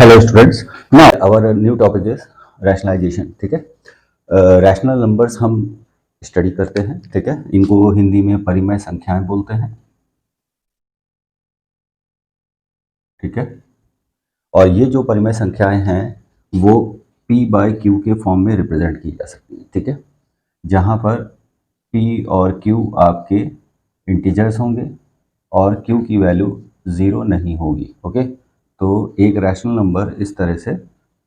Hello students, now our new topic is rationalisation. ठीक है, rational numbers हम study करते हैं। ठीक है, इनको हिंदी में परिमेय संख्याएं बोलते हैं। ठीक है, और ये जो परिमेय संख्याएं हैं वो p बाय q के फॉर्म में रिप्रेजेंट की जा सकती हैं। ठीक है, जहां पर p और q आपके इंटीजर्स होंगे और q की वैल्यू 0 नहीं होगी। ओके, तो एक रैशनल नंबर इस तरह से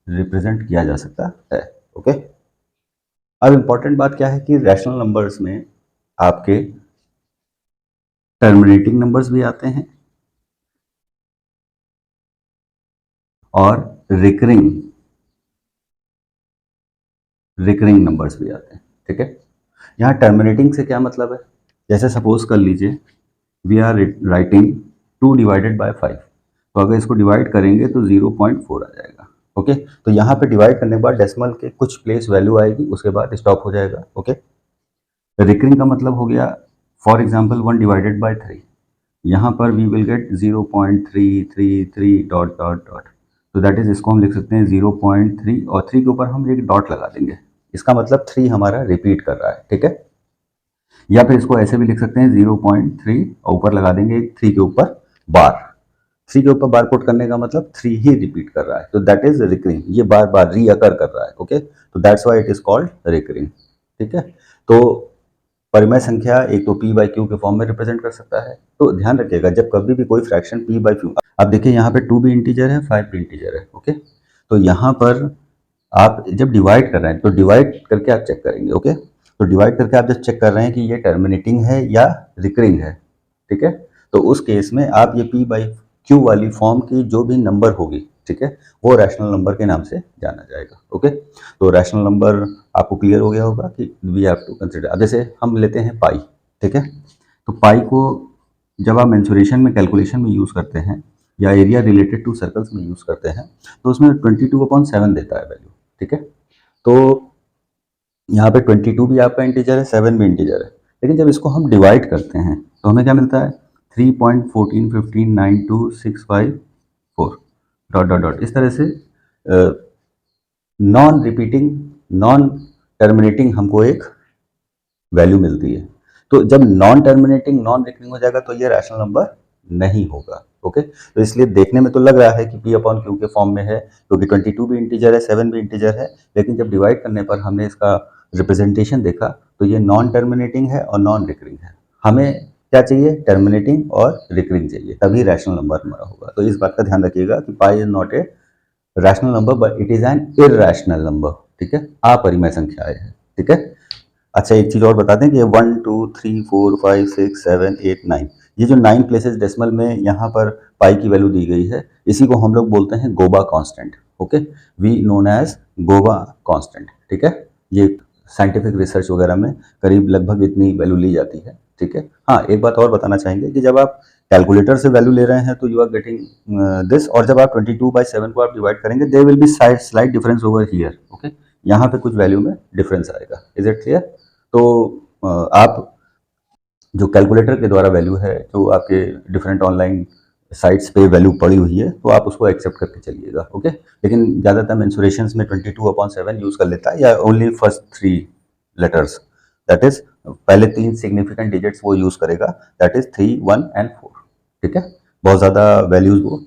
रिप्रेजेंट किया जा सकता है। ओके, अब इम्पॉर्टेंट बात क्या है कि रैशनल नंबर्स में आपके टर्मिनेटिंग नंबर्स भी आते हैं और रिकरिंग नंबर्स भी आते हैं। ठीक है, यहाँ टर्मिनेटिंग से क्या मतलब है, जैसे सपोज कर लीजिए we are writing 2 divided by 5, तो अगर इसको डिवाइड करेंगे तो 0.4 आ जाएगा। ओके, तो यहाँ पे डिवाइड करने के बाद डेसिमल के कुछ प्लेस वैल्यू आएगी, उसके बाद स्टॉप हो जाएगा। ओके, रिकरिंग का मतलब हो गया फॉर एग्जाम्पल 1 डिवाइडेड बाय 3, यहाँ पर we will get 0.333 dot dot dot, तो दैट इज इसको हम लिख सकते हैं 0.3 और 3 के ऊपर हम एक डॉट लगा देंगे, इसका मतलब 3 हमारा रिपीट कर रहा है। ठीक है, या फिर इसको ऐसे भी लिख सकते हैं 0.3 और ऊपर लगा देंगे 3 के ऊपर बार। 3 के ऊपर बार कोट करने का मतलब 3 ही रिपीट कर रहा है, तो दैट इज रिकरिंग, ये बार बार रीअकर कर रहा है। ओके, तो that's why it is called recurring. ठीक है, तो परिमेय संख्या एक तो p बाई क्यू के फॉर्म में रिप्रेजेंट कर सकता है। तो ध्यान रखिएगा जब कभी भी कोई फ्रैक्शन p बाई क्यू, अब देखिए यहाँ पे 2 भी इंटीजर है, 5 भी इंटीजर है। ओके, तो यहाँ पर आप जब डिवाइड कर रहे हैं तो डिवाइड करके आप चेक करेंगे। ओके, तो डिवाइड करके आप जब चेक कर रहे हैं कि ये टर्मिनेटिंग है या रिकरिंग है, ठीक है, तो उस केस में आप ये p बाई क्यू वाली फॉर्म की जो भी नंबर होगी, ठीक है, वो रैशनल नंबर के नाम से जाना जाएगा। ओके, तो रैशनल नंबर आपको क्लियर हो गया होगा कि वी हैव टू कंसिडर। अब जैसे हम लेते हैं पाई, ठीक है, तो पाई को जब आप मेंसुरेशन में कैलकुलेशन में यूज़ करते हैं या एरिया रिलेटेड टू सर्कल्स में यूज़ करते हैं तो उसमें 22/7 देता है वैल्यू। ठीक है, तो यहाँ पे 22 भी आपका इंटीजर है, 7 भी इंटीजर है, लेकिन जब इसको हम डिवाइड करते हैं तो हमें क्या मिलता है 3.14159265 डॉट डॉट डॉट, इस तरह से नॉन रिपीटिंग नॉन टर्मिनेटिंग हमको एक वैल्यू मिलती है। तो जब नॉन टर्मिनेटिंग नॉन रिकरिंग हो जाएगा तो ये रैशनल नंबर नहीं होगा। ओके, तो इसलिए देखने में तो लग रहा है कि p अपॉन क्यू के फॉर्म में है क्योंकि 22 भी इंटीजर है, 7 भी इंटीजर है, लेकिन जब डिवाइड करने पर हमने इसका रिप्रेजेंटेशन देखा तो ये नॉन टर्मिनेटिंग है और नॉन रिकरिंग है। हमें क्या चाहिए, टर्मिनेटिंग और रिकरिंग चाहिए, तभी रैशनल नंबर हमारा होगा। तो इस बात का ध्यान रखिएगा कि pi is not a rational number but it is an irrational number. ठीक है, अपरिमेय संख्याएं है। ठीक है, अच्छा एक चीज और बता दें कि 1 2 3 4 5 6 7 8 9, ये जो 9 प्लेसेस डेसिमल में यहाँ पर पाई की वैल्यू दी गई है, इसी को हम लोग बोलते हैं गोबा constant. Okay, we known as गोबा कांस्टेंट। ठीक है, ये साइंटिफिक रिसर्च वगैरह में करीब लगभग इतनी वैल्यू ली जाती है। ठीक है, हाँ एक बात और बताना चाहेंगे कि जब आप कैलकुलेटर से वैल्यू ले रहे हैं तो यू आर गेटिंग दिस, और जब आप 22/7 को आप डिवाइड करेंगे there will be slight difference over here. Okay, यहाँ पे कुछ वैल्यू में डिफरेंस आएगा। Is it clear? तो आप जो कैलकुलेटर के द्वारा वैल्यू है, जो आपके डिफरेंट ऑनलाइन साइट्स पे वैल्यू पड़ी हुई है, तो आप उसको एक्सेप्ट करके चलिएगा। ओके, लेकिन ज़्यादातर मेंसुरेशंस में 22/7 यूज़ कर लेता है या only first 3 letters, that is पहले 3 सिग्निफिकेंट डिजिट्स वो यूज़ करेगा, दैट इज 3 1 एंड 4। ठीक है, बहुत ज़्यादा वैल्यूज़ वो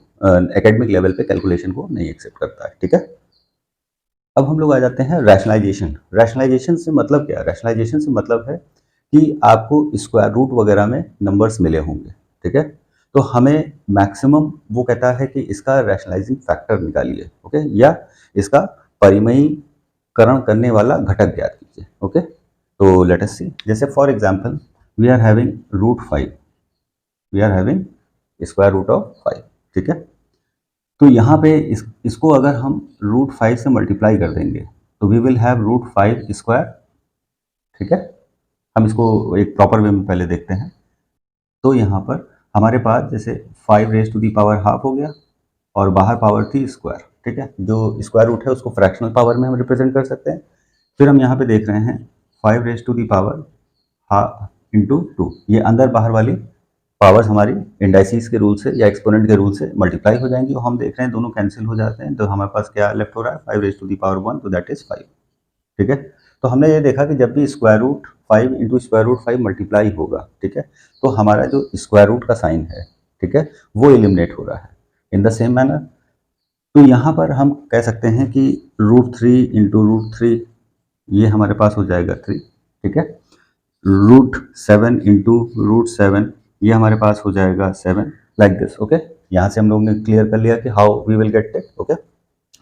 एकेडमिक लेवल पे कैलकुलेशन को नहीं एक्सेप्ट करता है। ठीक है, अब हम लोग आ जाते हैं रैशनलाइजेशन। रैशनलाइजेशन से मतलब क्या है? रैशनलाइजेशन से मतलब है कि आपको स्क्वायर रूट वगैरह में नंबर्स मिले होंगे। ठीक है, तो हमें मैक्सिमम वो कहता है कि इसका रैशनलाइजिंग फैक्टर निकालिए। ओके, या इसका परिमयीकरण करने वाला घटक ज्ञात कीजिए। ओके, तो लेट अस सी, जैसे for example we are having √5, we are having square root of 5। ठीक है, तो यहाँ पे इसको अगर हम √5 से मल्टीप्लाई कर देंगे तो वी विल हैव √5 स्क्वायर। ठीक है, हम इसको एक प्रॉपर वे में पहले देखते हैं। तो यहाँ पर हमारे पास जैसे 5 ½ हो गया और बाहर पावर थी स्क्वायर। ठीक है, जो स्क्वायर रूट है उसको फ्रैक्शनल पावर में हम रिप्रेजेंट कर सकते हैं। फिर हम यहाँ पे देख रहे हैं 5 ½ इंटू 2, ये अंदर बाहर वाली पावर्स हमारी इंडाइसिस के रूल से या एक्सपोनेंट के रूल से मल्टीप्लाई हो जाएंगी और हम देख रहे हैं दोनों कैंसिल हो जाते हैं, तो हमारे पास क्या लेफ्ट हो रहा है 5 raised to the power 1, तो दैट इज 5। ठीक है, तो हमने ये देखा कि जब भी square root 5 into square root 5 multiply होगा, ठीक है, तो हमारा जो स्क्वायर रूट का साइन है, ठीक है, वो एलिमिनेट हो रहा है इन द सेम मैनर। तो यहाँ पर हम कह सकते हैं कि √3 इंटू √3 ये हमारे पास हो जाएगा 3, ठीक है, √7 इंटू √7 ये हमारे पास हो जाएगा 7, लाइक दिस। ओके, यहाँ से हम लोगों ने क्लियर कर लिया कि how we will get it. Okay,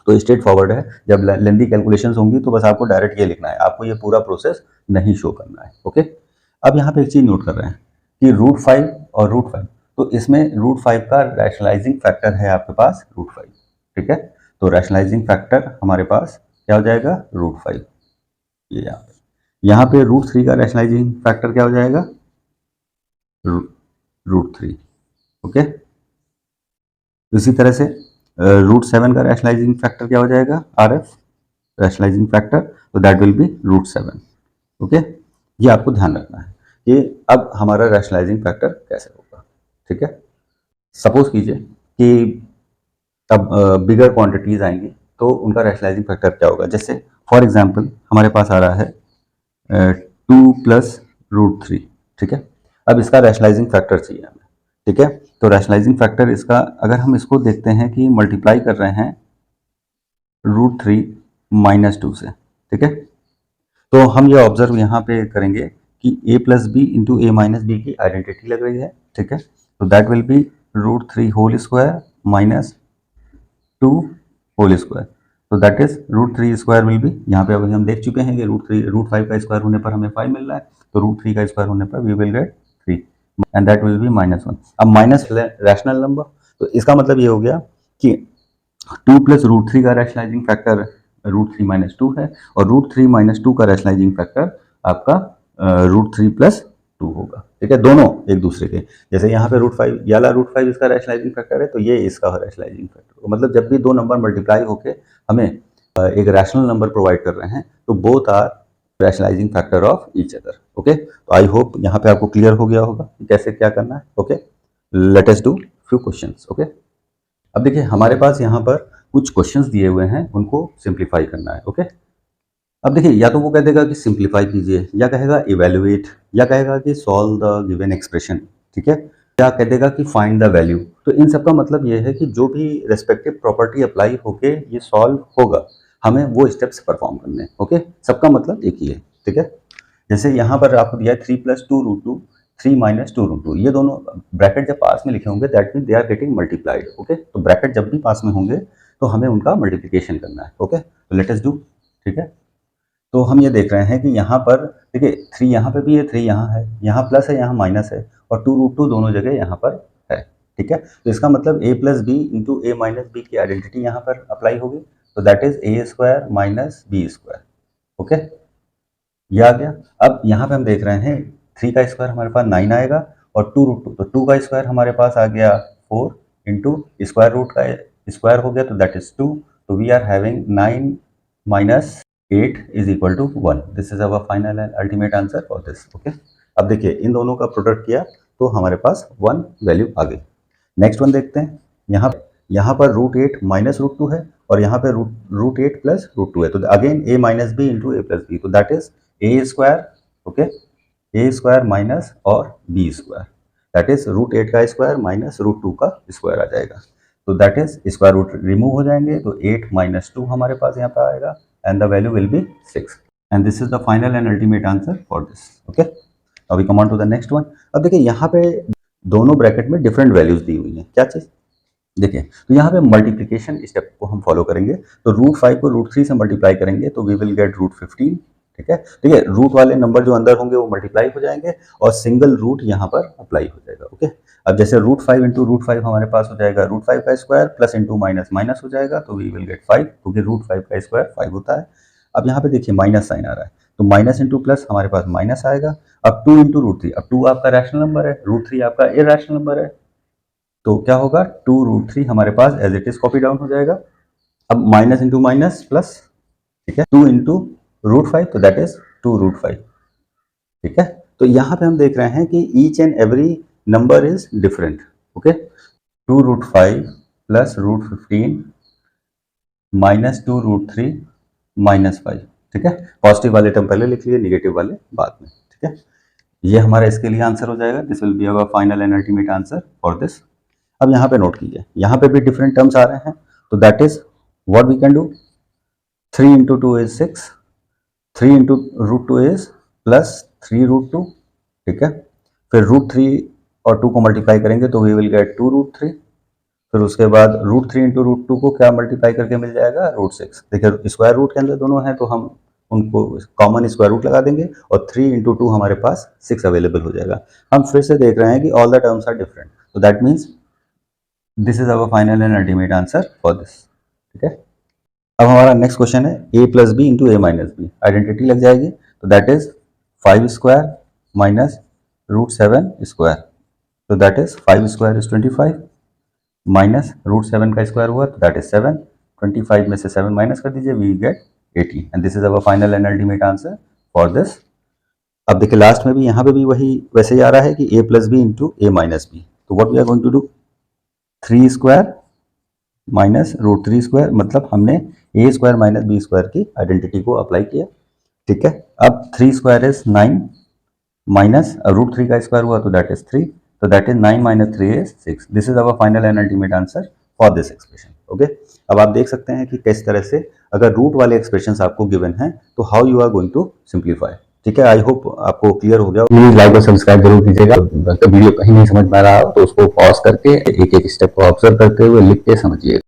तो स्ट्रेट फॉरवर्ड है, जब लेंदी कैलकुलेशंस होंगी तो बस आपको डायरेक्ट ये लिखना है, आपको ये पूरा प्रोसेस नहीं शो करना है। ओके, अब यहाँ पे एक चीज़ नोट कर रहे हैं कि √5 और √5, तो इसमें √5 का रैशनलाइजिंग फैक्टर है आपके पास √5, ठीक है, तो रैशनलाइजिंग फैक्टर हमारे पास क्या हो जाएगा √5, ये यहाँ पे √3 का रैशनलाइजिंग फैक्टर क्या हो जाएगा √3। ओके, इसी तरह से √7 का रैशनलाइजिंग फैक्टर क्या हो जाएगा RF रैशनलाइजिंग फैक्टर, तो दैट विल बी √7। ओके, ये आपको ध्यान रखना है कि अब हमारा रैशनलाइजिंग फैक्टर कैसे होगा। ठीक है, सपोज कीजिए कि अब बिगर क्वांटिटीज आएंगी तो उनका रैशनलाइजिंग फैक्टर क्या होगा। जैसे फॉर एग्जांपल हमारे पास आ रहा है 2 + √3, ठीक है, अब इसका रैशनलाइजिंग फैक्टर चाहिए हमें। ठीक है, तो रैशनलाइजिंग फैक्टर इसका अगर हम इसको देखते हैं कि मल्टीप्लाई कर रहे हैं √3 - 2 से, ठीक है, तो हम ये ऑब्जर्व यहाँ पे करेंगे कि a + b into a - b की आइडेंटिटी लग रही है। ठीक है, तो that will be √3 whole square minus 2 whole square, तो that is √3 square will be, यहाँ पे अभी हम देख चुके हैं कि √5 का स्क्वायर होने पर हमें 5 मिल रहा है, तो √3 का स्क्वायर होने पर we will get 3 and that will be -1। अब माइनस रैशनल नंबर, तो इसका मतलब ये हो गया कि 2 + √3 का रैशनलाइजिंग फैक्टर √3 - 2 है और √3 - 2 का रैशनलाइजिंग फैक्टर आपका √3 + 2 होगा। ठीक है, दोनों एक दूसरे के, जैसे यहाँ पे √5 ये वाला √5 इसका रैशनलाइजिंग फैक्टर है, तो ये इसका रैशनलाइजिंग फैक्टर, मतलब जब भी दो नंबर मल्टीप्लाई होके हमें एक रैशनल नंबर प्रोवाइड कर रहे हैं तो both are rationalising factor of each other. Okay, तो आई होप यहाँ पे आपको क्लियर हो गया होगा कि कैसे क्या करना है। Okay, let us do few questions. Okay, अब देखिए हमारे पास यहाँ पर कुछ क्वेश्चंस दिए हुए हैं, उनको सिंप्लीफाई करना है। ओके, अब देखिए या तो वो कह देगा कि सिंप्लीफाई कीजिए, या कहेगा इवेल्युएट, या कहेगा कि सॉल्व द गिवन एक्सप्रेशन, ठीक है, या कह देगा कि फाइंड द वैल्यू। तो इन सब का मतलब ये है कि जो भी रेस्पेक्टिव प्रॉपर्टी अप्लाई होके ये सॉल्व होगा, हमें वो स्टेप्स परफॉर्म करने हैं। ओके, सबका मतलब एक ही है। ठीक है, जैसे यहाँ पर आपको दिया है 3 + 2 √2, 3 - 2 √2, ये दोनों ब्रैकेट जब पास में लिखे होंगे that mean they are getting multiplied. Okay, तो ब्रैकेट जब भी पास में होंगे तो हमें उनका मल्टीप्लिकेशन करना है। ओके, तो लेट अस डू। ठीक है, तो हम ये देख रहे हैं कि यहाँ पर देखिए 3 यहाँ पे भी है, 3 यहाँ है, यहाँ प्लस है, यहाँ माइनस है, और 2 √2 दोनों जगह यहाँ पर है। ठीक है, तो इसका मतलब a + b into a - b की आइडेंटिटी यहाँ पर अप्लाई होगी, तो that is a² - b²। Okay, ये आ गया। अब यहाँ पे हम देख रहे हैं 3 का स्क्वायर हमारे पास 9 आएगा, और 2 √2, तो 2 का स्क्वायर हमारे पास आ गया 4 इंटू स्क्वायर रूट का स्क्वायर हो गया, तो दैट इज 2, तो we are having 9 - 8 is equal to 1। This is our final and ultimate answer for this. Okay, अब देखिए इन दोनों का प्रोडक्ट किया तो हमारे पास 1 वैल्यू आ गई। नेक्स्ट वन देखते हैं, यहाँ पर √8 - √2 है, और यहाँ पे √8 + √2 है, तो again a - b into a + b, तो that is a²। Okay, a² minus और b², दैट इज √8 का स्क्वायर माइनस √2 का स्क्वायर आ जाएगा, तो that is square root remove हो जाएंगे, तो 8 - 2 हमारे पास यहाँ पे आएगा and the value will be 6 and this is the final and ultimate answer for this. Okay, अभी come on to the next one. अब देखिए यहाँ पे दोनों ब्रैकेट में डिफरेंट वैल्यूज दी हुई हैं, क्या चीज़ देखिए, तो यहाँ पे मल्टीप्लिकेशन स्टेप को हम फॉलो करेंगे, तो √5 को √3 से मल्टीप्लाई करेंगे तो वी विल गेट √15। ठीक है, देखिए रूट वाले नंबर जो अंदर होंगे वो मल्टीप्लाई हो जाएंगे और सिंगल रूट यहाँ पर अप्लाई हो जाएगा। ओके, अब जैसे √5 इंटू √5 हमारे पास हो जाएगा √5 का square plus into minus minus हो जाएगा, तो वी विल गेट 5, क्योंकि √5 का स्क्वायर 5 होता है। अब यहाँ पे देखिए माइनस साइन आ रहा है, तो माइनस इंटू प्लस हमारे पास माइनस आएगा। अब 2 इंटू √3, अब 2 आपका रैशनल नंबर है, √3 आपका इरैशनल नंबर है, तो क्या होगा 2 √3 हमारे पास as it is copy down हो जाएगा। अब माइनस इंटू माइनस प्लस, ठीक है, 2 इंटू √5, तो दैट इज 2 √5। ठीक है, तो यहाँ पे हम देख रहे हैं कि each and every number is different. Okay, 2 root 5 plus root 15 minus 2 root 3 minus 5. ठीक है, पॉजिटिव वाले टर्म पहले लिख लिए, निगेटिव वाले बाद में. ठीक है, ये हमारा इसके लिए आंसर हो जाएगा. This will be our final and ultimate answer for this. अब यहाँ पे नोट कीजिए, यहाँ पे भी डिफरेंट टर्म्स आ रहे हैं, तो that is what we can do. 3 into 2 is 6, 3 into root 2 is plus 3 root 2. ठीक है, फिर रूट 3 और 2 को मल्टीप्लाई करेंगे तो वी विल गेट 2 रूट 3. फिर उसके बाद रूट 3 इंटू रूट 2 को क्या मल्टीप्लाई करके मिल जाएगा, रूट 6. देखिए स्क्वायर रूट के अंदर दोनों हैं तो हम उनको कॉमन स्क्वायर रूट लगा देंगे और 3 इंटू 2 हमारे पास 6 अवेलेबल हो जाएगा. हम फिर से देख रहे हैं कि all the terms are different, तो that means this is our final and ultimate answer for this. ठीक है, अब हमारा नेक्स्ट क्वेश्चन है a plus B into A minus B. Identity लग जाएगी, तो that is 5 square minus root 7 square. तो that is 5 square is 25 minus root 7 का स्क्वायर हुआ तो दैट इज 7. 25 में से 7 माइनस कर दीजिए, we get 80 and this is our final and ultimate answer for this. अब देखिए लास्ट में भी यहाँ पे भी वही वैसे ही आ रहा है कि a plus B into A minus B. तो what we are going to do, 3 square minus root 3 square, मतलब हमने a square minus B square की आइडेंटिटी को अप्लाई किया. ठीक है, अब 3 स्क्वायर इज 9 माइनस रूट 3 का स्क्वायर हुआ तो दैट इज 3. तो that is 9 minus 3 is 6. This is our final and ultimate answer for this expression. Okay, अब आप देख सकते हैं कि किस तरह से अगर रूट वाले एक्सप्रेशंस आपको गिवन हैं तो how you are going to simplify. ठीक है, आई होप आपको क्लियर हो गया. प्लीज लाइक और सब्सक्राइब जरूर कीजिएगा. वीडियो कहीं नहीं समझ में आ रहा हो तो उसको पॉज करके एक एक स्टेप को ऑब्जर्व करते हुए लिख के समझिए.